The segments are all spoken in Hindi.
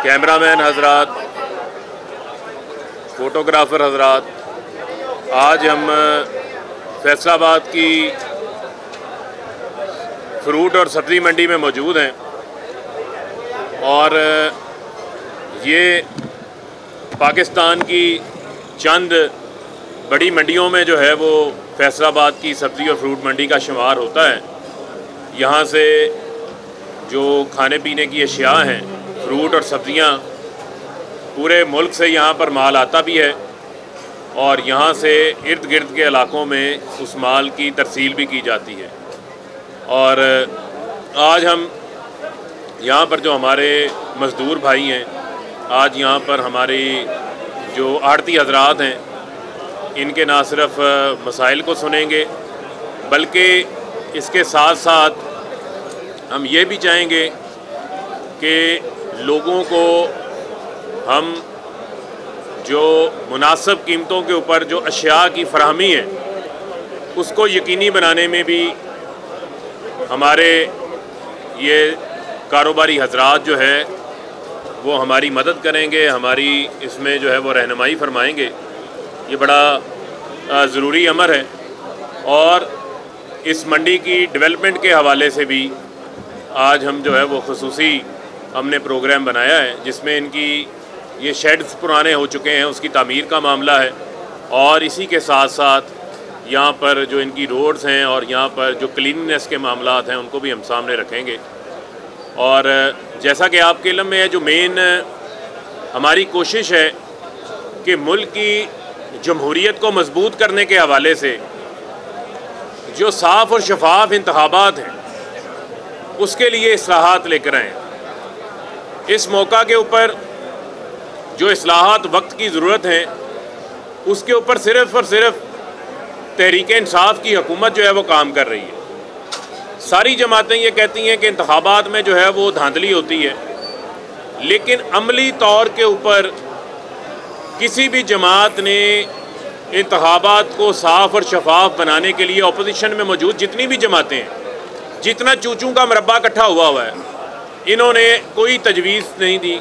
कैमरामैन हजरात, फ़ोटोग्राफ़र हजरात, आज हम फैसलाबाद की फ्रूट और सब्ज़ी मंडी में मौजूद हैं और ये पाकिस्तान की चंद बड़ी मंडियों में जो है वो फैसलाबाद की सब्ज़ी और फ्रूट मंडी का शुमार होता है। यहाँ से जो खाने पीने की अशिया हैं, फ्रूट और सब्ज़ियाँ, पूरे मुल्क से यहाँ पर माल आता भी है और यहाँ से इर्द गिर्द के इलाक़ों में उस माल की तरसील भी की जाती है। और आज हम यहाँ पर जो हमारे मज़दूर भाई हैं, आज यहाँ पर हमारी जो आड़ती हजरात हैं, इनके ना सिर्फ मसाइल को सुनेंगे बल्कि इसके साथ साथ हम ये भी चाहेंगे कि लोगों को हम जो मुनासिब कीमतों के ऊपर जो अशिया की फराहमी है उसको यकीनी बनाने में भी हमारे ये कारोबारी हजरात जो है वो हमारी मदद करेंगे, हमारी इसमें जो है वो रहनुमाई फरमाएंगे। ये बड़ा ज़रूरी अमर है और इस मंडी की डेवलपमेंट के हवाले से भी आज हम जो है वो खुसूसी हमने प्रोग्राम बनाया है, जिसमें इनकी ये शेड्स पुराने हो चुके हैं, उसकी तामीर का मामला है और इसी के साथ साथ यहाँ पर जो इनकी रोड्स हैं और यहाँ पर जो क्लीननेस के मामलात हैं उनको भी हम सामने रखेंगे। और जैसा कि आपके इल्म में है, जो मेन हमारी कोशिश है कि मुल्क की जमहूरियत को मजबूत करने के हवाले से जो साफ़ और शफाफ इंतखाबात हैं उसके लिए इस्लाहात लेकर आएँ। इस मौका के ऊपर जो इस्लाहात वक्त की ज़रूरत है उसके ऊपर सिर्फ़ और सिर्फ तहरीक इंसाफ की हुकूमत जो है वो काम कर रही है। सारी जमातें ये कहती हैं कि इंतखाबात में जो है वो धांधली होती है, लेकिन अमली तौर के ऊपर किसी भी जमात ने इंतखाबात को साफ़ और शफाफ बनाने के लिए अपोजिशन में मौजूद जितनी भी जमातें हैं, जितना चूचू का मरबा इकट्ठा हुआ है, इन्होंने कोई तजवीज़ नहीं दी।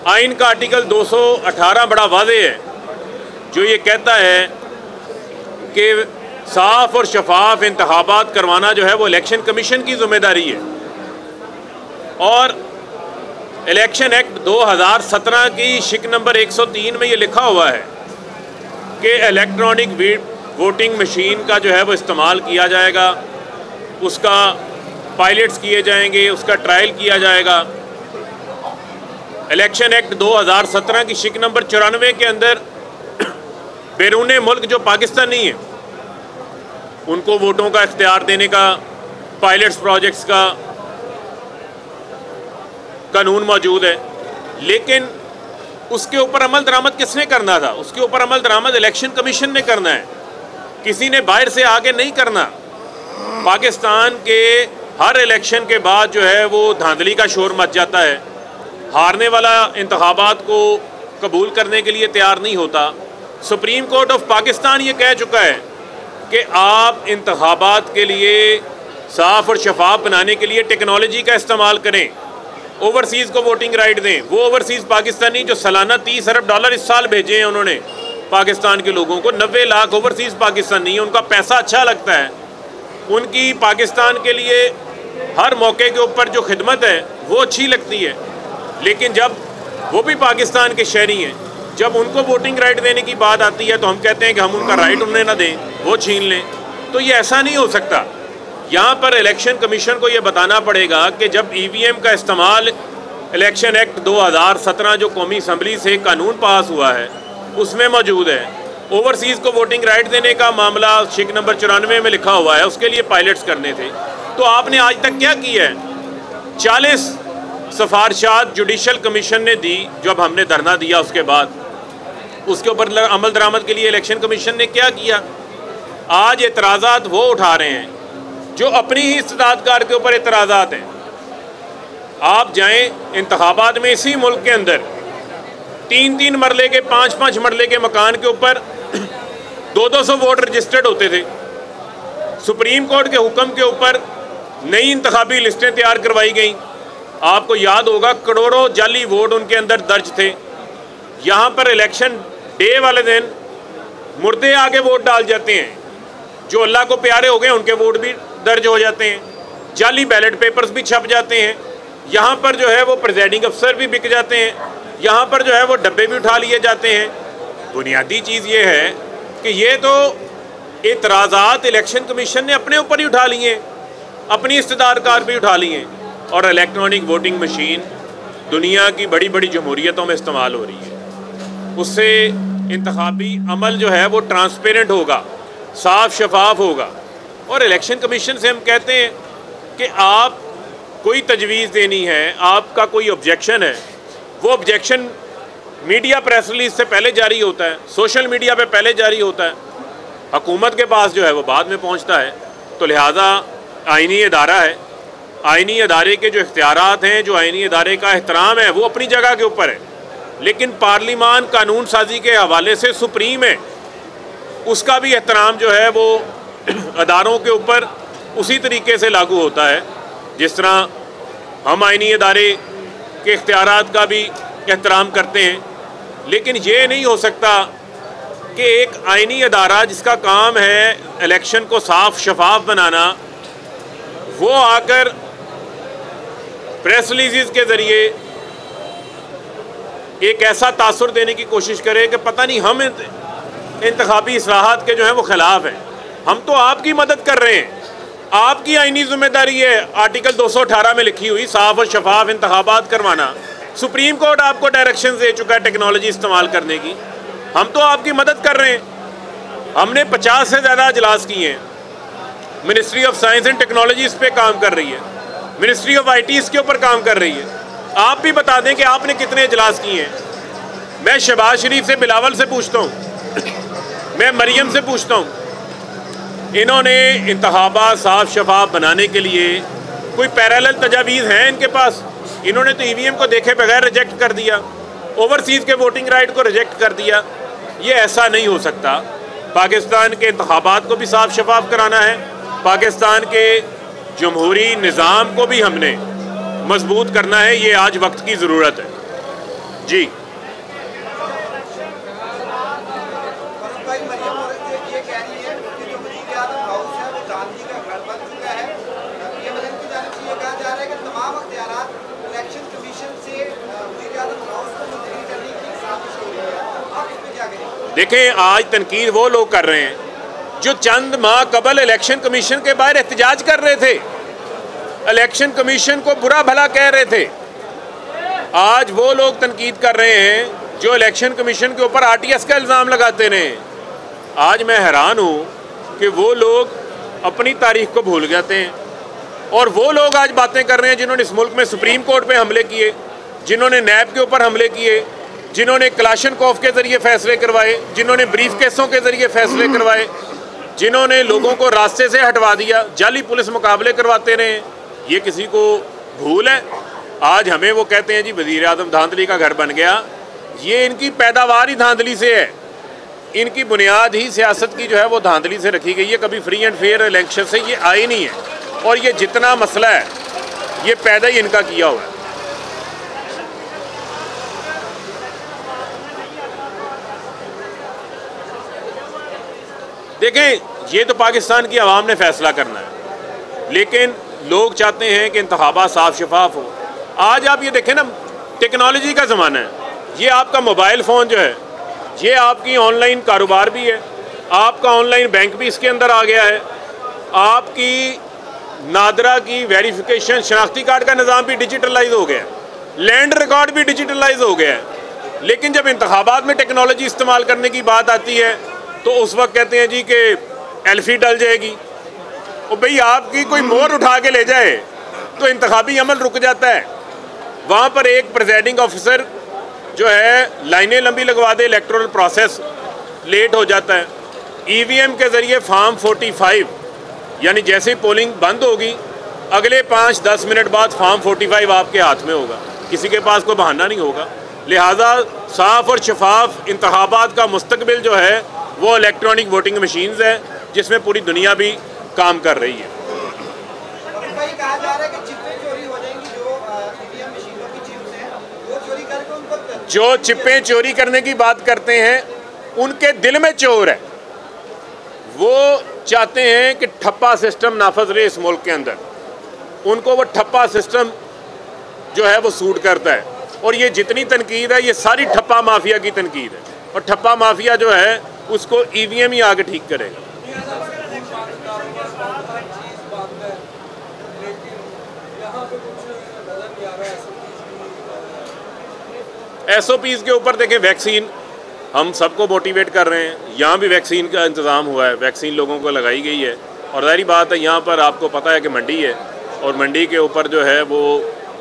आइन का आर्टिकल 218 बड़ा वाज़ेह है जो ये कहता है कि साफ़ और शफाफ इंतखाबात करवाना जो है वो इलेक्शन कमीशन की ज़िम्मेदारी है। और इलेक्शन एक्ट 2017 की शिक नंबर 103 में ये लिखा हुआ है कि इलेक्ट्रॉनिक वोटिंग मशीन का जो है वो इस्तेमाल किया जाएगा, उसका पायलट्स किए जाएंगे, उसका ट्रायल किया जाएगा। इलेक्शन एक्ट 2017 की शिक नंबर 94 के अंदर बैरून मुल्क जो पाकिस्तानी है उनको वोटों का इख्तियार देने का, पायलट्स प्रोजेक्ट्स का कानून मौजूद है, लेकिन उसके ऊपर अमल दरामद किसने करना था? उसके ऊपर अमल दरामद इलेक्शन कमीशन ने करना है, किसी ने बाहर से आगे नहीं करना। पाकिस्तान के हर इलेक्शन के बाद जो है वो धांधली का शोर मच जाता है, हारने वाला इंतखाबात को कबूल करने के लिए तैयार नहीं होता। सुप्रीम कोर्ट ऑफ पाकिस्तान ये कह चुका है कि आप इंतखाबात के लिए साफ़ और शफाफ बनाने के लिए टेक्नोलॉजी का इस्तेमाल करें, ओवरसीज़ को वोटिंग राइट दें। वो ओवरसीज़ पाकिस्तानी जो सालाना $30 अरब इस साल भेजे हैं उन्होंने पाकिस्तान के लोगों को, 90 लाख ओवरसीज़ पाकिस्तानी है, उनका पैसा अच्छा लगता है, उनकी पाकिस्तान के लिए हर मौके के ऊपर जो खिदमत है वो अच्छी लगती है। लेकिन जब वो भी पाकिस्तान के शहरी हैं, जब उनको वोटिंग राइट देने की बात आती है तो हम कहते हैं कि हम उनका राइट उन्हें ना दें, वो छीन लें। तो ये ऐसा नहीं हो सकता। यहाँ पर इलेक्शन कमीशन को ये बताना पड़ेगा कि जब EVM का इस्तेमाल इलेक्शन एक्ट 2017 जो कौमी असम्बली से कानून पास हुआ है उसमें मौजूद है, ओवरसीज़ को वोटिंग राइट देने का मामला शिक नंबर 94 में लिखा हुआ है, उसके लिए पायलट्स करने थे। तो आपने आज तक क्या किया है? 40 सिफारिशात जुडिशल कमीशन ने दी, जब हमने धरना दिया उसके बाद उसके ऊपर अमल दरामद के लिए इलेक्शन कमीशन ने क्या किया? आज एतराज़ात वो उठा रहे हैं जो अपनी ही इस्तेदादगार के ऊपर एतराज़ात हैं। आप जाएं इंतखाबात में, इसी मुल्क के अंदर 3-3 मरले के 5-5 मरले के मकान के ऊपर 200 वोट रजिस्टर्ड होते थे। सुप्रीम कोर्ट के हुक्म के ऊपर नई इंतखाबी लिस्टें तैयार करवाई गई, आपको याद होगा करोड़ों जाली वोट उनके अंदर दर्ज थे। यहाँ पर इलेक्शन डे वाले दिन मुर्दे आके वोट डाल जाते हैं, जो अल्लाह को प्यारे हो गए उनके वोट भी दर्ज हो जाते हैं, जाली बैलेट पेपर्स भी छप जाते हैं। यहाँ पर जो है वो प्रिजाइडिंग अफसर भी बिक जाते हैं, यहाँ पर जो है वो डब्बे भी उठा लिए जाते हैं। बुनियादी चीज़ ये है कि ये तो एतराज़ात इलेक्शन कमीशन ने अपने ऊपर ही उठा लिए, अपनी इस्तेदार कार भी उठा लिए, और इलेक्ट्रॉनिक वोटिंग मशीन दुनिया की बड़ी बड़ी जमहूरियतों में इस्तेमाल हो रही है। उससे इंतखाबी अमल जो है वो ट्रांसपेरेंट होगा, साफ शफाफ होगा। और इलेक्शन कमीशन से हम कहते हैं कि आप कोई तजवीज़ देनी है, आपका कोई ऑब्जेक्शन है, वो ऑब्जेक्शन मीडिया प्रेस रिलीज से पहले जारी होता है, सोशल मीडिया पे पहले जारी होता है, हुकूमत के पास जो है वो बाद में पहुंचता है। तो लिहाजा आइनी अदारा है, आइनी अदारे के जो इख्तियारात हैं, जो आइनी अदारे का एहतराम है वो अपनी जगह के ऊपर है, लेकिन पार्लिमान कानून साजी के हवाले से सुप्रीम है, उसका भी एहतराम जो है वो अदारों के ऊपर उसी तरीके से लागू होता है जिस तरह हम आइनी अदारे के इख्तियारात का भी एहतराम करते हैं। लेकिन ये नहीं हो सकता कि एक आइनी अदारा जिसका काम है इलेक्शन को साफ शफाफ बनाना, वो आकर प्रेस रिलीज़ के ज़रिए एक ऐसा तासुर देने की कोशिश करे कि पता नहीं हम इंतखाबी इस्लाहात के जो हैं वो ख़िलाफ़ हैं। हम तो आपकी मदद कर रहे हैं, आपकी आइनी जिम्मेदारी है, आर्टिकल 218 में लिखी हुई साफ और शफाफ इंतखाबात करवाना। सुप्रीम कोर्ट आपको डायरेक्शन दे चुका है टेक्नोलॉजी इस्तेमाल करने की, हम तो आपकी मदद कर रहे हैं। हमने 50 से ज़्यादा इजलास किए हैं, ministry of science and technology इस पर काम कर रही है, मिनिस्ट्री ऑफ IT इसके ऊपर काम कर रही है। आप भी बता दें कि आपने कितने इजलास किए हैं। मैं शहबाज शरीफ से, बिलावल से पूछता हूँ, मैं मरियम से पूछता हूँ, इन्होंने इंतखाबात साफ शफाफ बनाने के लिए कोई पैरेलल तजावीज़ हैं इनके पास? इन्होंने तो EVM को देखे बगैर रिजेक्ट कर दिया, ओवरसीज़ के वोटिंग राइट को रिजेक्ट कर दिया। ये ऐसा नहीं हो सकता। पाकिस्तान के इंतखाबात को भी साफ शफाफ कराना है, पाकिस्तान के जमहूरी निज़ाम को भी हमने मजबूत करना है, ये आज वक्त की ज़रूरत है। जी देखें, आज तनकीद वो लोग कर रहे हैं जो चंद माह कबल इलेक्शन कमीशन के बाहर एहतजाज कर रहे थे, इलेक्शन कमीशन को बुरा भला कह रहे थे। आज वो लोग तनकीद कर रहे हैं जो इलेक्शन कमीशन के ऊपर RTS का इल्ज़ाम लगाते रहे। आज मैं हैरान हूँ कि वो लोग अपनी तारीख को भूल जाते हैं, और वो लोग आज बातें कर रहे हैं जिन्होंने इस मुल्क में सुप्रीम कोर्ट पे हमले किए, जिन्होंने नैब के ऊपर हमले किए, जिन्होंने क्लाशनकोफ के ज़रिए फ़ैसले करवाए, जिन्होंने ब्रीफ केसों के ज़रिए फ़ैसले करवाए, जिन्होंने लोगों को रास्ते से हटवा दिया, जाली पुलिस मुकाबले करवाते रहे। ये किसी को भूल है? आज हमें वो कहते हैं जी वज़ीर आज़म धांधली का घर बन गया। ये इनकी पैदावार ही धांधली से है, इनकी बुनियाद ही सियासत की जो है वो धांधली से रखी गई है, कभी फ्री एंड फेयर इलेक्शन से ये आई नहीं है। और ये जितना मसला है ये पैदा ही इनका किया हुआ है। देखें, ये तो पाकिस्तान की आवाम ने फैसला करना है, लेकिन लोग चाहते हैं कि इंतखाबात साफ शफाफ हो। आज आप ये देखें ना, टेक्नोलॉजी का ज़माना है, ये आपका मोबाइल फ़ोन जो है ये आपकी ऑनलाइन कारोबार भी है, आपका ऑनलाइन बैंक भी इसके अंदर आ गया है, आपकी नादरा की वेरिफिकेशन शनाख्ती कार्ड का निज़ाम भी डिजिटलाइज हो गया है, लैंड रिकॉर्ड भी डिजिटलाइज हो गया है। लेकिन जब इंतखाबात में टेक्नोलॉजी इस्तेमाल करने की बात आती है तो उस वक्त कहते हैं जी कि एल्फी डल जाएगी। और भाई आपकी कोई मोहर उठा के ले जाए तो इंतखाबी अमल रुक जाता है। वहाँ पर एक प्रिजाइडिंग ऑफिसर जो है लाइनें लंबी लगवा दे, इलेक्टोरल प्रोसेस लेट हो जाता है। EVM के ज़रिए फार्म 45 यानी जैसे ही पोलिंग बंद होगी अगले 5-10 मिनट बाद फार्म 45 आपके हाथ में होगा, किसी के पास कोई बहाना नहीं होगा। लिहाजा साफ़ और शफाफ इंतखाबात का मुस्तकबिल जो है वो इलेक्ट्रॉनिक वोटिंग मशीन्स है, जिसमें पूरी दुनिया भी काम कर रही है। कहा जा रहा है कि चिट्ठे चोरी हो जाएंगी जो जो चिप्पें चोरी करने की बात करते हैं उनके दिल में चोर है। वो चाहते हैं कि ठप्पा सिस्टम नाफज रहे इस मुल्क के अंदर, उनको वो ठप्पा सिस्टम जो है वो सूट करता है। और ये जितनी तनकीद है ये सारी ठप्पा माफिया की तनकीद है, और ठप्पा माफिया जो है उसको ईवीएम ही आगे ठीक करेगा। SOPs के ऊपर देखें, वैक्सीन हम सबको मोटिवेट कर रहे हैं, यहाँ भी वैक्सीन का इंतज़ाम हुआ है, वैक्सीन लोगों को लगाई गई है। और ज़ाहिर बात है यहाँ पर आपको पता है कि मंडी है, और मंडी के ऊपर जो है वो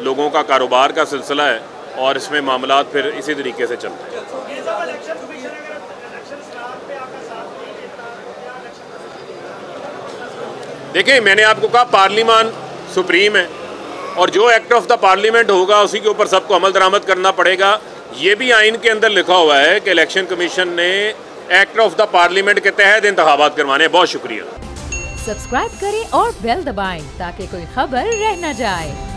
लोगों का कारोबार का सिलसिला है, और इसमें मामलात फिर इसी तरीके से चलते हैं। देखिए, मैंने आपको कहा पार्लिमान सुप्रीम है, और जो एक्ट ऑफ द पार्लियामेंट होगा उसी के ऊपर सबको अमल दरामद करना पड़ेगा। ये भी आइन के अंदर लिखा हुआ है कि इलेक्शन कमीशन ने एक्ट ऑफ द पार्लियामेंट के तहत इंतखाबात करवाने। बहुत शुक्रिया। सब्सक्राइब करें और बेल दबाएं ताकि कोई खबर रह न जाए।